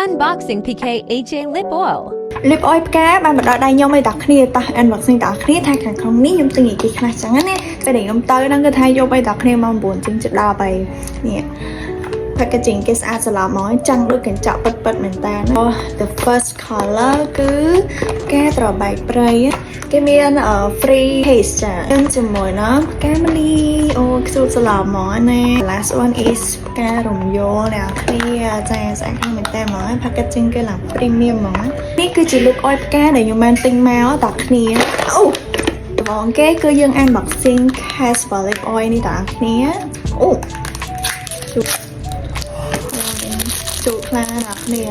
Unboxing PKHA Lip Oil. Lip oil ផ្កាបានមកដល់ដៃខ្ញុំឯតាគ្នាតោះ unboxing តគ្នាថាខាងក្នុងនេះខ្ញុំទិញអីគេខ្លះចឹងណាពេលដែលខ្ញុំទៅហ្នឹងគឺថាយកឲ្យតគ្នាមក9ជាងចិត្តដល់ហើយនេះ packaging គេស្អាតស្លាប់មកចឹងដូចកញ្ចក់ពិតមែនតើ The first color គឺផ្កាត្របែកព្រៃគេមាន free taste ចាជាមួយណាផ្កាមលីអូខ្សួតស្លាប់មកណា last one is ផ្ការំយោលអ្នកគ្នាចាស្អាតខ្លាំងមែនតើមក packaging គេឡើង premium ហ្មងនេះគឺជា look oil ផ្កាដែលខ្ញុំបានទិញមកតគ្នាអូត្បូងគេគឺយើង unboxing Casper lip oil នេះតគ្នាអូចូលខ្លាំងណាស់គ្នា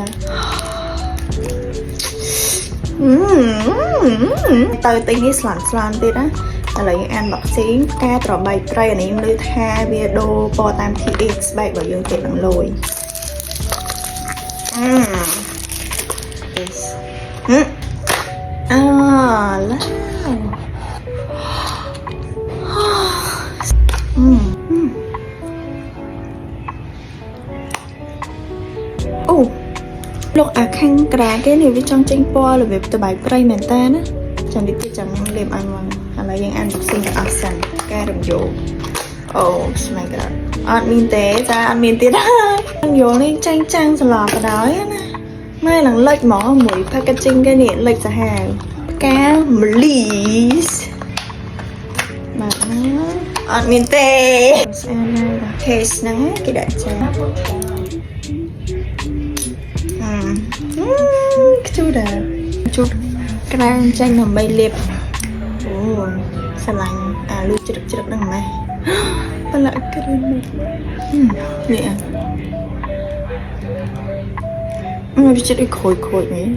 ទៅទិញនេះស្លាន់ទៀតណាឥឡូវយើង unboxing ផ្កាត្របែកព្រៃអានេះខ្ញុំឮថាវាដូរពណ៌តាម TX បែបរបស់យើងទៀតនឹងលយthis ឡាអូលោកអាខាងក្រាគេនេះវាចង់ចេញពណ៌របៀបតបែកព្រៃមែនតើណាចាំតិចទៀតចាំលេបអានមកឥឡូវយើង unboxing ទៅអស់សិនកែរំយោអូស្មែកដល់អត់មានទេចាអត់មានទៀតហើយយោនេះចាញ់ចាំងស្លាប់ក៏ដោយណាម៉ែឡើងលិចហ្មងមួយ packaging គេនេះលិចសាហាវផ្កាមលីសបាទអត់មានទេស្អាតណាស់ case ហ្នឹងគេដាក់ចាខ្ជូដែរជូតក្រានចាញ់ដើម្បីលាបអូស្រឡាញ់អាលូជ្រឹកហ្នឹងម៉េះបលាក់គ្រឿងនេះវាចិត្តខូចមែន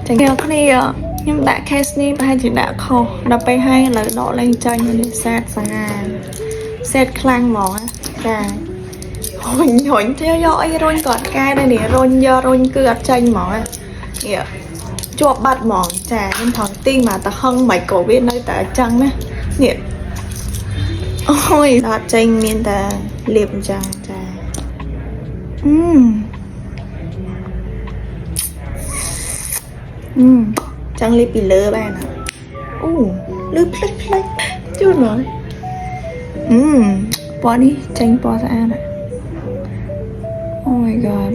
ចាញ់គ្នាខ្ញុំដាក់ case នេះប្រហែលជាដាក់ខុសដល់ពេលហើយឥឡូវដកលេងចាញ់នេះសាទសាហាវសេតខ្លាំងហ្មងចារុញទៅយកអីរុញគាត់កែដែរនេះរុញយករុញគឺអត់ចាញ់ហ្មងនេះជាប់បាត់ហ្មងចាខ្ញុំថងទីមកទៅហឹងមិនក៏វានៅតែអញ្ចឹងណានេះអូយអត់ចាញ់មានតែលាបអញ្ចឹងចាចាំងលាបពីលើបានអូលឺផ្លិចជូនមកពណ៌នេះចេញពណ៌ស្អាតOh my god